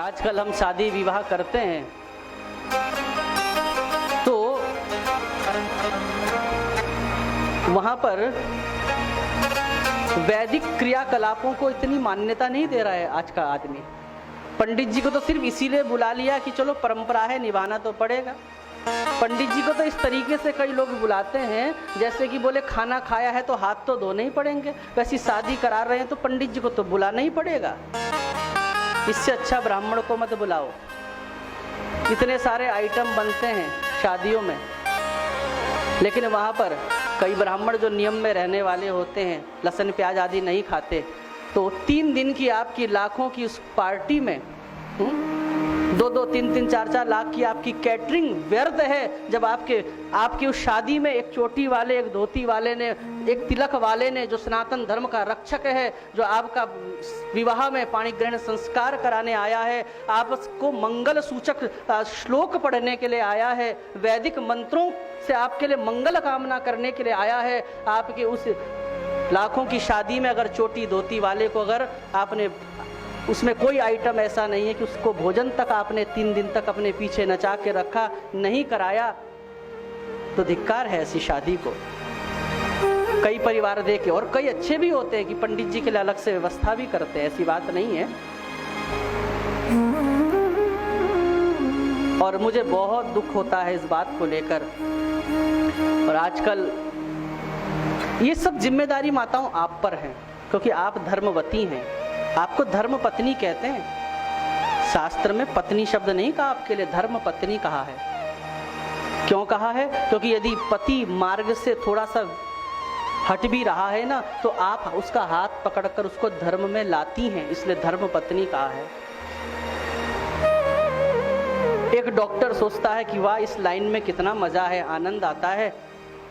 आजकल हम शादी विवाह करते हैं तो वहां पर वैदिक क्रियाकलापों को इतनी मान्यता नहीं दे रहा है आज का आदमी। पंडित जी को तो सिर्फ इसीलिए बुला लिया कि चलो परंपरा है, निभाना तो पड़ेगा। पंडित जी को तो इस तरीके से कई लोग बुलाते हैं जैसे कि बोले खाना खाया है तो हाथ तो धोने ही पड़ेंगे, वैसी शादी करा रहे हैं तो पंडित जी को तो बुलाना ही पड़ेगा। इससे अच्छा ब्राह्मण को मत बुलाओ। इतने सारे आइटम बनते हैं शादियों में, लेकिन वहाँ पर कई ब्राह्मण जो नियम में रहने वाले होते हैं, लहसुन प्याज आदि नहीं खाते, तो 3 दिन की आपकी लाखों की उस पार्टी में 2-2, 3-3, 4-4 लाख की आपकी कैटरिंग व्यर्थ है। जब आपकी उस शादी में एक चोटी वाले, एक धोती वाले ने, एक तिलक वाले ने, जो सनातन धर्म का रक्षक है, जो आपका विवाह में पाणी ग्रहण संस्कार कराने आया है, आपको मंगल सूचक श्लोक पढ़ने के लिए आया है, वैदिक मंत्रों से आपके लिए मंगल कामना करने के लिए आया है, आपके उस लाखों की शादी में अगर चोटी धोती वाले को अगर आपने उसमें कोई आइटम ऐसा नहीं है कि उसको भोजन तक आपने 3 दिन तक अपने पीछे नचा के रखा, नहीं कराया, तो धिक्कार है ऐसी शादी को। कई परिवार देखे, और कई अच्छे भी होते हैं कि पंडित जी के लिए अलग से व्यवस्था भी करते हैं, ऐसी बात नहीं है। और मुझे बहुत दुख होता है इस बात को लेकर। और आजकल ये सब जिम्मेदारी माताओं आप पर है, क्योंकि आप धर्मवती हैं। आपको धर्म पत्नी कहते हैं। शास्त्र में पत्नी शब्द नहीं कहा आपके लिए, धर्म पत्नी कहा है। क्यों कहा है? क्योंकि यदि पति मार्ग से थोड़ा सा हट भी रहा है ना, तो आप उसका हाथ पकड़कर उसको धर्म में लाती हैं, इसलिए धर्म पत्नी कहा है। एक डॉक्टर सोचता है कि वाह, इस लाइन में कितना मजा है, आनंद आता है,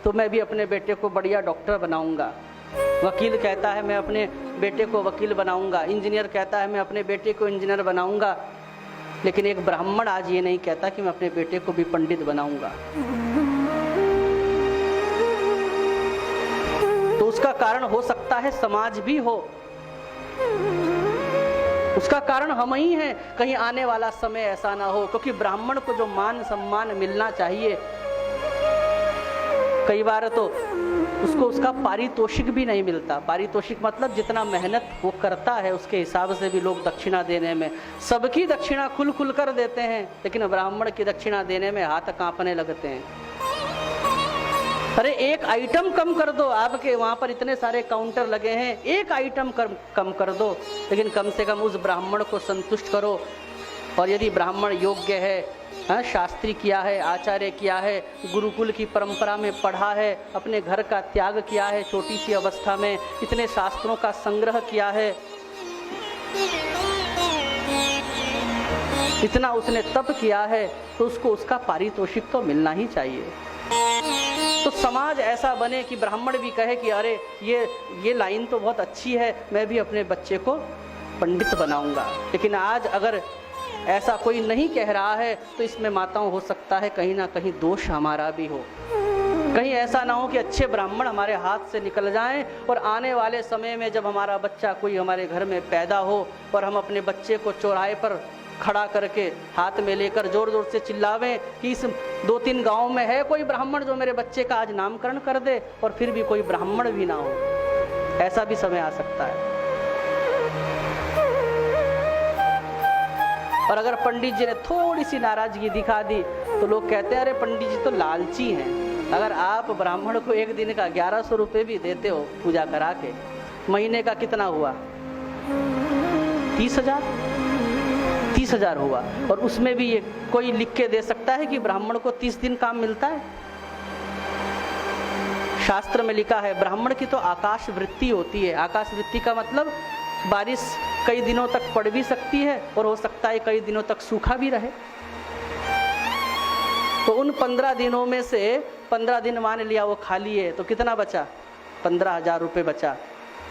तो मैं भी अपने बेटे को बढ़िया डॉक्टर बनाऊंगा। वकील कहता है मैं अपने बेटे को वकील बनाऊंगा। इंजीनियर कहता है मैं अपने बेटे को इंजीनियर बनाऊंगा। लेकिन एक ब्राह्मण आज ये नहीं कहता कि मैं अपने बेटे को भी पंडित बनाऊंगा। तो उसका कारण हो सकता है समाज भी हो, उसका कारण हम ही हैं। कहीं आने वाला समय ऐसा ना हो, क्योंकि ब्राह्मण को जो मान सम्मान मिलना चाहिए, कई बार तो उसको उसका पारितोषिक भी नहीं मिलता। पारितोषिक मतलब जितना मेहनत वो करता है उसके हिसाब से भी लोग दक्षिणा देने में, सबकी दक्षिणा खुल खुल कर देते हैं, लेकिन ब्राह्मण की दक्षिणा देने में हाथ कांपने लगते हैं। अरे एक आइटम कम कर दो, आपके वहां पर इतने सारे काउंटर लगे हैं, एक आइटम कम कर दो, लेकिन कम से कम उस ब्राह्मण को संतुष्ट करो। और यदि ब्राह्मण योग्य है, शास्त्री किया है, आचार्य किया है, गुरुकुल की परंपरा में पढ़ा है, अपने घर का त्याग किया है, छोटी सी अवस्था में इतने शास्त्रों का संग्रह किया है, इतना उसने तप किया है, तो उसको उसका पारितोषिक तो मिलना ही चाहिए। तो समाज ऐसा बने कि ब्राह्मण भी कहे कि अरे ये लाइन तो बहुत अच्छी है, मैं भी अपने बच्चे को पंडित बनाऊंगा। लेकिन आज अगर ऐसा कोई नहीं कह रहा है, तो इसमें माताओं हो सकता है कहीं ना कहीं दोष हमारा भी हो। कहीं ऐसा ना हो कि अच्छे ब्राह्मण हमारे हाथ से निकल जाएं और आने वाले समय में जब हमारा बच्चा कोई हमारे घर में पैदा हो और हम अपने बच्चे को चौराहे पर खड़ा करके हाथ में लेकर जोर जोर से चिल्लावें कि इस 2-3 गाँव में है कोई ब्राह्मण जो मेरे बच्चे का आज नामकरण कर दे, और फिर भी कोई ब्राह्मण भी ना हो। ऐसा भी समय आ सकता है। और अगर पंडित जी ने थोड़ी सी नाराजगी दिखा दी तो लोग कहते हैं अरे पंडित जी तो लालची हैं। अगर आप ब्राह्मण को एक दिन का 1100 रुपये भी देते हो पूजा करा के, महीने का कितना हुआ? 30,000 हुआ। और उसमें भी ये कोई लिख के दे सकता है कि ब्राह्मण को 30 दिन काम मिलता है? शास्त्र में लिखा है ब्राह्मण की तो आकाश वृत्ति होती है। आकाश वृत्ति का मतलब बारिश कई दिनों तक पड़ भी सकती है और हो सकता है कई दिनों तक सूखा भी रहे। तो उन 15 दिनों में से 15 दिन मान लिया वो खाली है, तो कितना बचा? 15,000 रुपये बचा।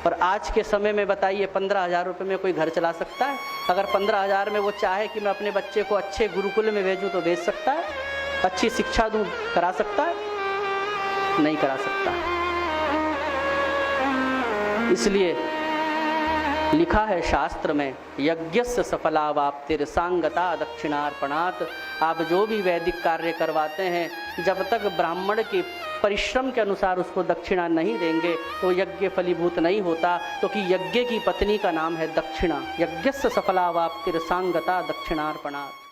और आज के समय में बताइए 15,000 रुपये में कोई घर चला सकता है? अगर 15,000 में वो चाहे कि मैं अपने बच्चे को अच्छे गुरुकुल में भेजूं तो भेज सकता है? अच्छी शिक्षा दूं, करा सकता है? नहीं करा सकता। इसलिए लिखा है शास्त्र में, यज्ञस्य सफलावाप्तिर्सांगता दक्षिणार्पणात्। आप जो भी वैदिक कार्य करवाते हैं, जब तक ब्राह्मण के परिश्रम के अनुसार उसको दक्षिणा नहीं देंगे तो यज्ञ फलीभूत नहीं होता, क्योंकि यज्ञ की पत्नी का नाम है दक्षिणा। यज्ञस्य सफलावाप्तिर्सांगता दक्षिणार्पणात्।